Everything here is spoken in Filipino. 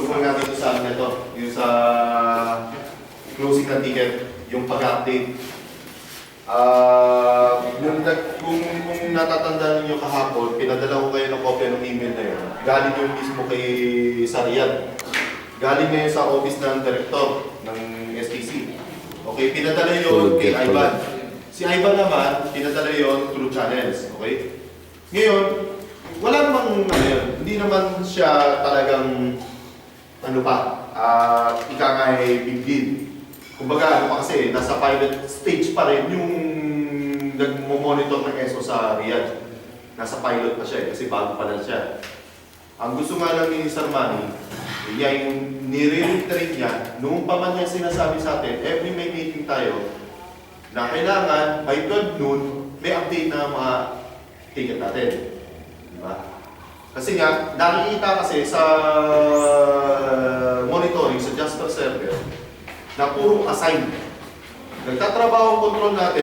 tungkol nga dito sa ano ito, yung sa closing ng ticket, yung pag-update. Kung natatandaan niyo kahapon, pinadala ko kayo ng kopya ng email na yun. Galing yung mismo kay Sarian. Galing ngayon sa office ng director ng STC. Okay, pinadala yun kay Ivan. Si Ivan naman, pinadala yun through channels. Okay? Ngayon, wala namang ano yun. Hindi naman siya talagang ano pa, ika nga big deal. Kumbaga, ano pa kasi, nasa pilot stage pa rin yung nagmo-monitor ng ESO sa Riyadh. Nasa pilot pa siya kasi bago pa lang siya. Ang gusto nga lang ni Sir Manny, yung nire-reiterate niya, noong pa man niya sinasabi sa atin, every may meeting tayo, na kailangan by 12 noon, may update na mga ticket natin. Diba? Kasi nga, nakikita kasi sa monitoring, sa Jasper server, na puro assign. Nagtatrabaho ang control natin.